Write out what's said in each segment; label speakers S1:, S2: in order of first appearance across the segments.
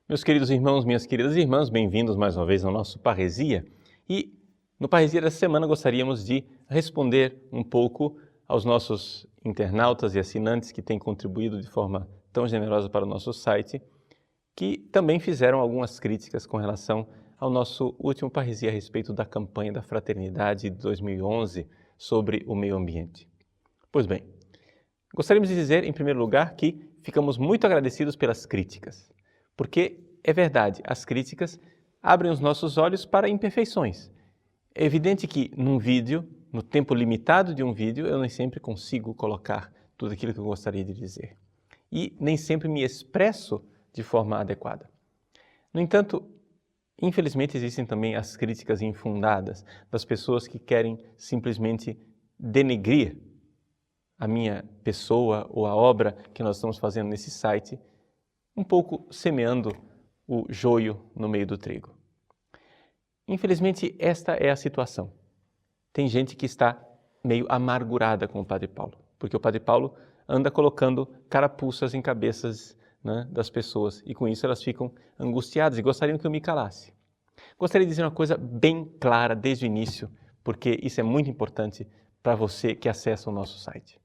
S1: Meus queridos irmãos, minhas queridas irmãs, bem-vindos mais uma vez ao nosso Parresia. E no Parresia dessa semana gostaríamos de responder um pouco aos nossos internautas e assinantes que têm contribuído de forma tão generosa para o nosso site, que também fizeram algumas críticas com relação ao nosso último Parresia a respeito da campanha da Fraternidade de 2011 sobre o meio ambiente. Pois bem, gostaríamos de dizer, em primeiro lugar, que ficamos muito agradecidos pelas críticas. Porque é verdade, as críticas abrem os nossos olhos para imperfeições. É evidente que num vídeo, no tempo limitado de um vídeo, eu nem sempre consigo colocar tudo aquilo que eu gostaria de dizer. E nem sempre me expresso de forma adequada. No entanto, infelizmente existem também as críticas infundadas das pessoas que querem simplesmente denegrir a minha pessoa ou a obra que nós estamos fazendo nesse site, um pouco semeando o joio no meio do trigo. Infelizmente, esta é a situação. Tem gente que está meio amargurada com o Padre Paulo, porque o Padre Paulo anda colocando carapuças em cabeças, das pessoas, e com isso elas ficam angustiadas e gostariam que eu me calasse. Gostaria de dizer uma coisa bem clara desde o início, porque isso é muito importante para você que acessa o nosso site.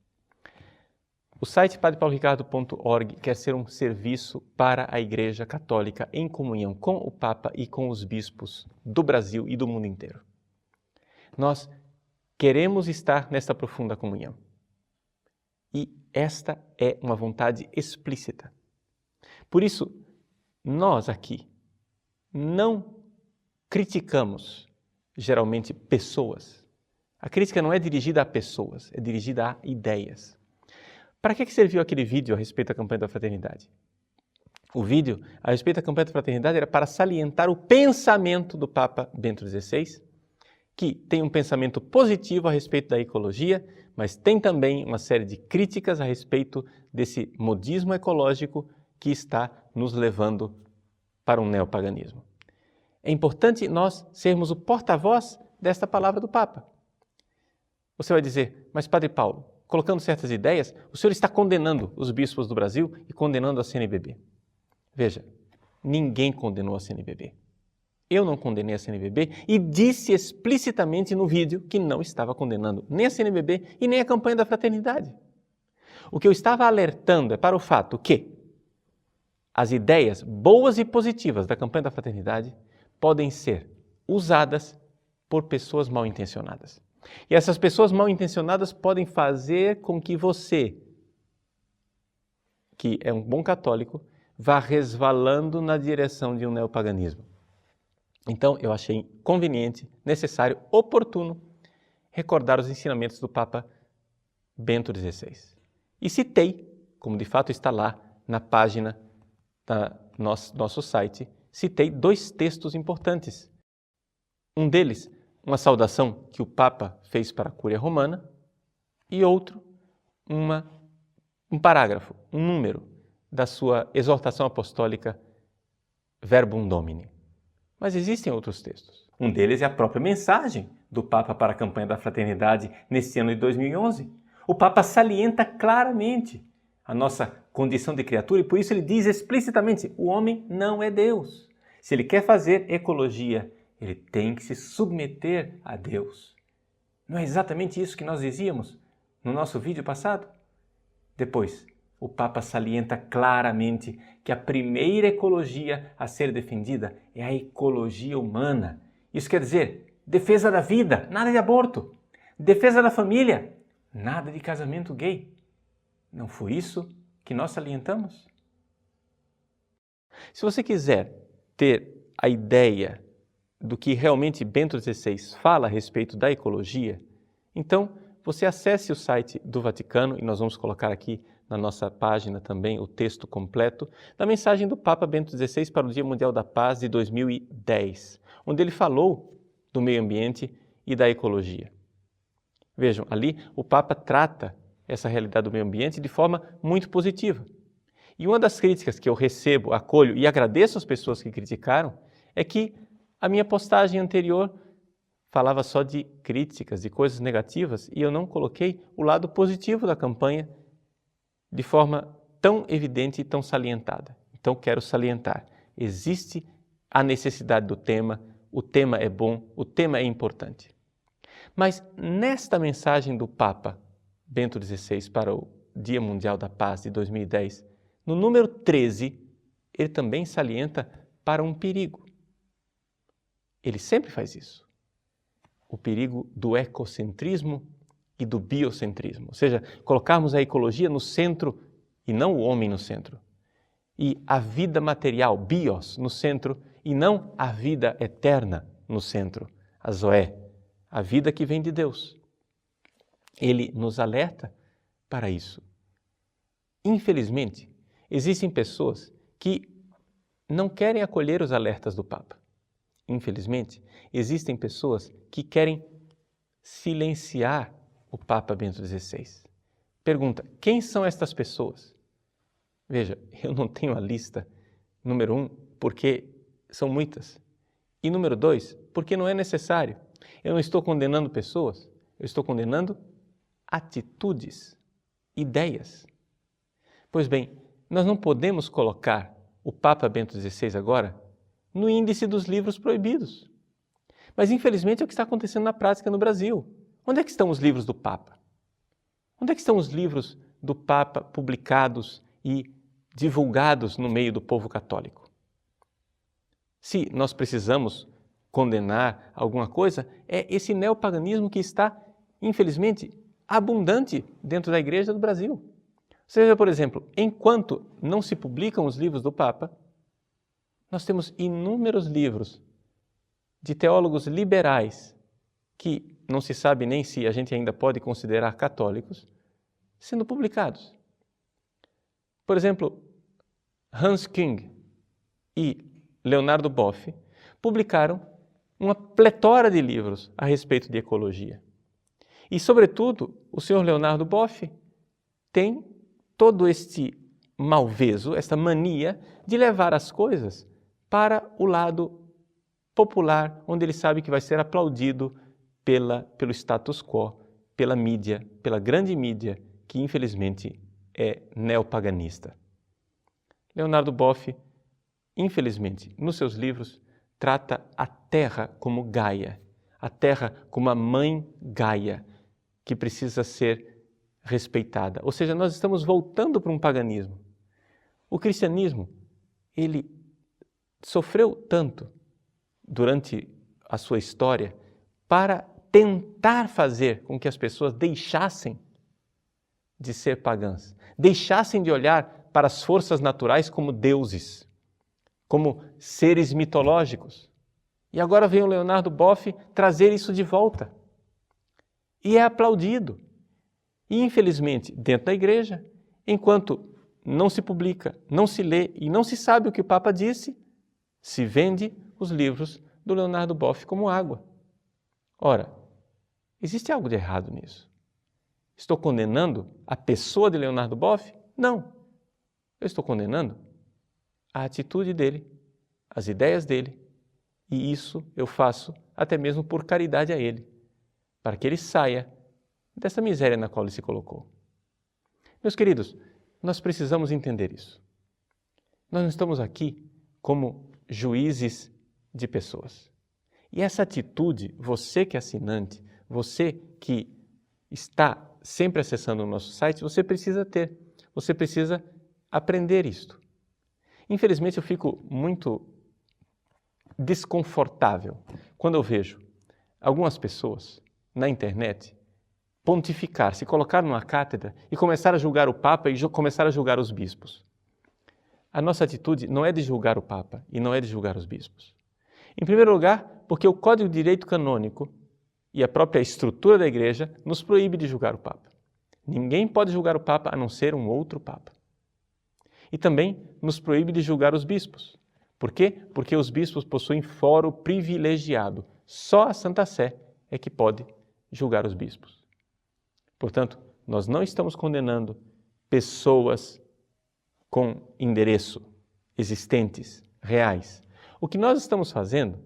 S1: O site padrepauloricardo.org quer ser um serviço para a Igreja Católica em comunhão com o Papa e com os bispos do Brasil e do mundo inteiro. Nós queremos estar nesta profunda comunhão. E esta é uma vontade explícita. Por isso, nós aqui não criticamos geralmente pessoas. A crítica não é dirigida a pessoas, é dirigida a ideias. Para que serviu aquele vídeo a respeito da campanha da fraternidade? O vídeo a respeito da campanha da fraternidade era para salientar o pensamento do Papa Bento XVI, que tem um pensamento positivo a respeito da ecologia, mas tem também uma série de críticas a respeito desse modismo ecológico que está nos levando para um neopaganismo. É importante nós sermos o porta-voz desta palavra do Papa. Você vai dizer, mas Padre Paulo, colocando certas ideias, o senhor está condenando os bispos do Brasil e condenando a CNBB. Veja, ninguém condenou a CNBB. Eu não condenei a CNBB e disse explicitamente no vídeo que não estava condenando nem a CNBB e nem a campanha da fraternidade. O que eu estava alertando é para o fato que as ideias boas e positivas da campanha da fraternidade podem ser usadas por pessoas mal intencionadas. E essas pessoas mal intencionadas podem fazer com que você, que é um bom católico, vá resvalando na direção de um neopaganismo. Então, eu achei conveniente, necessário, oportuno, recordar os ensinamentos do Papa Bento XVI. E citei, como de fato está lá na página do nosso site, citei 2 textos importantes. Um deles, uma saudação que o Papa fez para a Cúria Romana, e outro, um parágrafo, um número da sua exortação apostólica Verbum Domini. Mas existem outros textos. Um deles é a própria mensagem do Papa para a campanha da fraternidade nesse ano de 2011. O Papa salienta claramente a nossa condição de criatura e por isso ele diz explicitamente, o homem não é Deus. Se ele quer fazer ecologia, ele tem que se submeter a Deus. Não é exatamente isso que nós dizíamos no nosso vídeo passado? Depois, o Papa salienta claramente que a primeira ecologia a ser defendida é a ecologia humana. Isso quer dizer, defesa da vida, nada de aborto. Defesa da família, nada de casamento gay. Não foi isso que nós salientamos? Se você quiser ter a ideia do que realmente Bento XVI fala a respeito da ecologia, então você acesse o site do Vaticano, e nós vamos colocar aqui na nossa página também o texto completo da mensagem do Papa Bento XVI para o Dia Mundial da Paz de 2010, onde ele falou do meio ambiente e da ecologia. Vejam, ali o Papa trata essa realidade do meio ambiente de forma muito positiva. E uma das críticas que eu recebo, acolho e agradeço às pessoas que criticaram é que a minha postagem anterior falava só de críticas, de coisas negativas, e eu não coloquei o lado positivo da campanha de forma tão evidente e tão salientada. Então, quero salientar. existe a necessidade do tema, o tema é bom, o tema é importante. Mas nesta mensagem do Papa Bento XVI para o Dia Mundial da Paz de 2010, no número 13, ele também salienta para um perigo. Ele sempre faz isso. O perigo do ecocentrismo e do biocentrismo, ou seja, colocarmos a ecologia no centro e não o homem no centro. E a vida material, bios, no centro e não a vida eterna no centro, a zoé, a vida que vem de Deus. Ele nos alerta para isso. Infelizmente, existem pessoas que não querem acolher os alertas do Papa. Infelizmente, existem pessoas que querem silenciar o Papa Bento XVI. Pergunta, quem são estas pessoas? Veja, eu não tenho a lista, número 1, porque são muitas. E número 2, porque não é necessário. Eu não estou condenando pessoas, eu estou condenando atitudes, ideias. Pois bem, nós não podemos colocar o Papa Bento XVI agora no índice dos livros proibidos. Mas infelizmente é o que está acontecendo na prática no Brasil. Onde é que estão os livros do Papa? Onde é que estão os livros do Papa publicados e divulgados no meio do povo católico? Se nós precisamos condenar alguma coisa, é esse neopaganismo que está, infelizmente, abundante dentro da Igreja do Brasil. Ou seja, por exemplo, enquanto não se publicam os livros do Papa, nós temos inúmeros livros de teólogos liberais que não se sabe nem se a gente ainda pode considerar católicos, sendo publicados. Por exemplo, Hans Küng e Leonardo Boff publicaram uma pletora de livros a respeito de ecologia. E, sobretudo, o senhor Leonardo Boff tem todo este malveso, esta mania de levar as coisas para o lado popular, onde ele sabe que vai ser aplaudido pelo status quo, pela mídia, pela grande mídia, que infelizmente é neopaganista. Leonardo Boff, infelizmente, nos seus livros, trata a Terra como Gaia, a Terra como a mãe Gaia, que precisa ser respeitada. Ou seja, nós estamos voltando para um paganismo. O cristianismo, ele sofreu tanto durante a sua história para tentar fazer com que as pessoas deixassem de ser pagãs, deixassem de olhar para as forças naturais como deuses, como seres mitológicos. E agora vem o Leonardo Boff trazer isso de volta. E é aplaudido. E infelizmente, dentro da igreja, enquanto não se publica, não se lê e não se sabe o que o Papa disse, se vende os livros do Leonardo Boff como água. Ora, existe algo de errado nisso. Estou condenando a pessoa de Leonardo Boff? Não. Eu estou condenando a atitude dele, as ideias dele, e isso eu faço até mesmo por caridade a ele, para que ele saia dessa miséria na qual ele se colocou. Meus queridos, nós precisamos entender isso. Nós não estamos aqui como juízes de pessoas. E essa atitude, você que é assinante, você que está sempre acessando o nosso site, você precisa ter, você precisa aprender isto. Infelizmente, eu fico muito desconfortável quando eu vejo algumas pessoas na internet pontificar, se colocar numa cátedra e começar a julgar o Papa e começar a julgar os bispos. A nossa atitude não é de julgar o Papa e não é de julgar os bispos. Em primeiro lugar, porque o Código de Direito Canônico e a própria estrutura da Igreja nos proíbe de julgar o Papa. Ninguém pode julgar o Papa a não ser um outro Papa. E também nos proíbe de julgar os bispos. Por quê? Porque os bispos possuem foro privilegiado. Só a Santa Sé é que pode julgar os bispos. Portanto, nós não estamos condenando pessoas com endereço, existentes, reais. O que nós estamos fazendo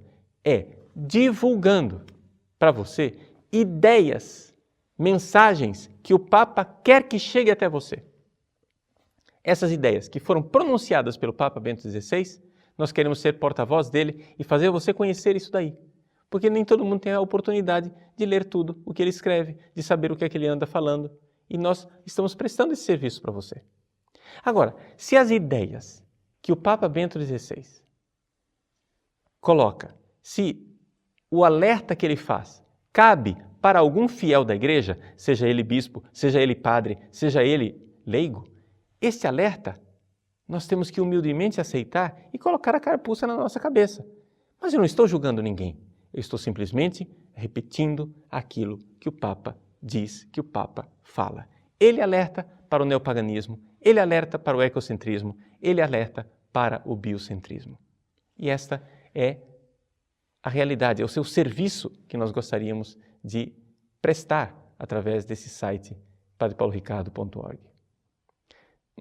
S1: é divulgando para você ideias, mensagens que o Papa quer que chegue até você. Essas ideias que foram pronunciadas pelo Papa Bento XVI nós queremos ser porta-voz dele e fazer você conhecer isso daí. Porque nem todo mundo tem a oportunidade de ler tudo o que ele escreve, de saber o que é que ele anda falando. E nós estamos prestando esse serviço para você. Agora, se as ideias que o Papa Bento XVI coloca, se o alerta que ele faz cabe para algum fiel da igreja, seja ele bispo, seja ele padre, seja ele leigo, este alerta nós temos que humildemente aceitar e colocar a carapuça na nossa cabeça. Mas eu não estou julgando ninguém, eu estou simplesmente repetindo aquilo que o Papa diz, que o Papa fala. Ele alerta para o neopaganismo, ele alerta para o ecocentrismo, ele alerta para o biocentrismo. E esta é a realidade, é o seu serviço que nós gostaríamos de prestar através desse site padrepauloricardo.org.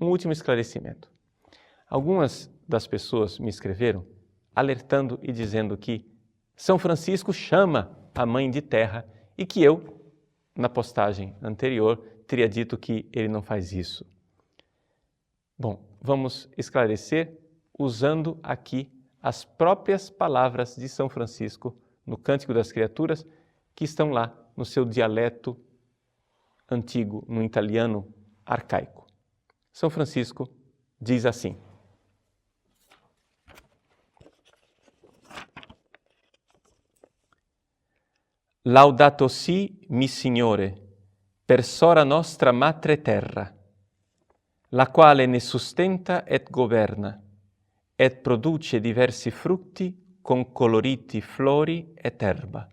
S1: Um último esclarecimento. Algumas das pessoas me escreveram alertando e dizendo que São Francisco chama a Mãe de Terra e que eu, na postagem anterior, teria dito que ele não faz isso. Bom, vamos esclarecer usando aqui as próprias palavras de São Francisco no Cântico das Criaturas, que estão lá no seu dialeto antigo, no italiano arcaico. São Francisco diz assim: Laudato si, mi Signore, per sora nostra Matre Terra, la quale ne sustenta et governa, et produce diversi frutti con coloriti flori et erba.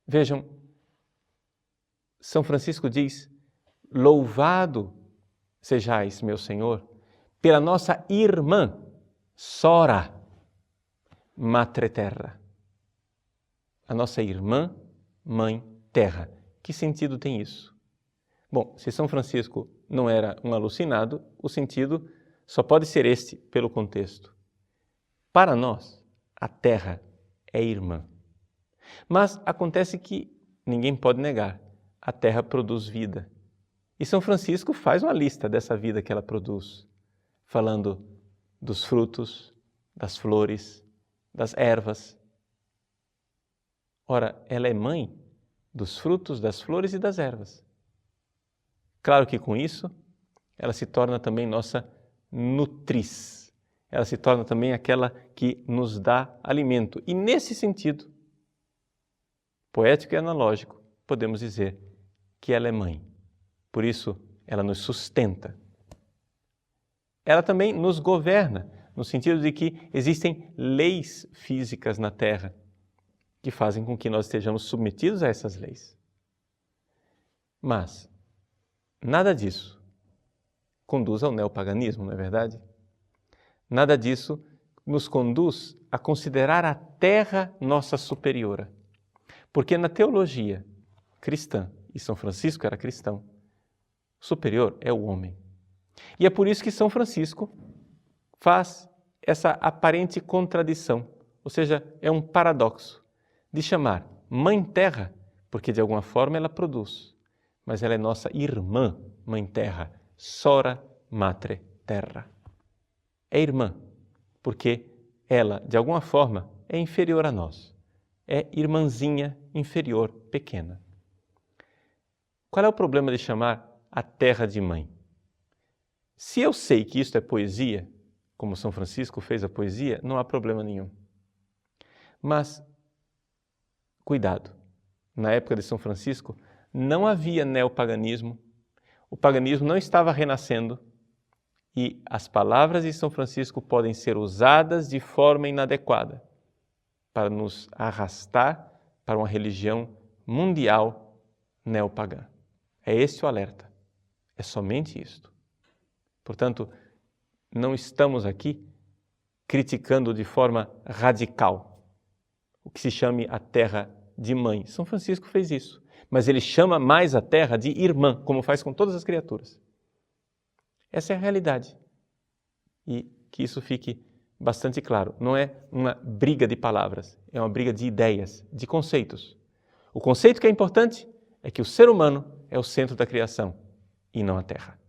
S1: Vejam, São Francisco diz: louvado sejais, meu Senhor, pela nossa irmã, Sora, Matre Terra. A nossa irmã, Mãe Terra. Que sentido tem isso? Bom, se São Francisco não era um alucinado, o sentido só pode ser este pelo contexto. Para nós, a Terra é irmã. Mas acontece que, ninguém pode negar, a Terra produz vida. E São Francisco faz uma lista dessa vida que ela produz, falando dos frutos, das flores, das ervas. Ora, ela é mãe dos frutos, das flores e das ervas. Claro que com isso, ela se torna também nossa nutriz. Ela se torna também aquela que nos dá alimento. E nesse sentido, poético e analógico, podemos dizer que ela é mãe. Por isso, ela nos sustenta. Ela também nos governa, no sentido de que existem leis físicas na Terra que fazem com que nós estejamos submetidos a essas leis. Mas nada disso conduz ao neopaganismo, não é verdade? Nada disso nos conduz a considerar a Terra nossa superiora. Porque na teologia cristã, e São Francisco era cristão, o superior é o homem. E é por isso que São Francisco faz essa aparente contradição, ou seja, é um paradoxo de chamar Mãe Terra, porque de alguma forma ela produz, mas ela é nossa irmã, Mãe Terra, Sora Matre Terra. É irmã, porque ela, de alguma forma, é inferior a nós. É irmãzinha inferior, pequena. Qual é o problema de chamar a terra de mãe? Se eu sei que isto é poesia, como São Francisco fez a poesia, não há problema nenhum. Mas, cuidado, na época de São Francisco não havia neopaganismo, o paganismo não estava renascendo e as palavras de São Francisco podem ser usadas de forma inadequada para nos arrastar para uma religião mundial neopagã. É este o alerta. É somente isto. Portanto, não estamos aqui criticando de forma radical o que se chame a terra de mãe. São Francisco fez isso. Mas ele chama mais a terra de irmã, como faz com todas as criaturas. Essa é a realidade. E que isso fique bastante claro. Não é uma briga de palavras, é uma briga de ideias, de conceitos. O conceito que é importante é que o ser humano é o centro da criação e não a terra.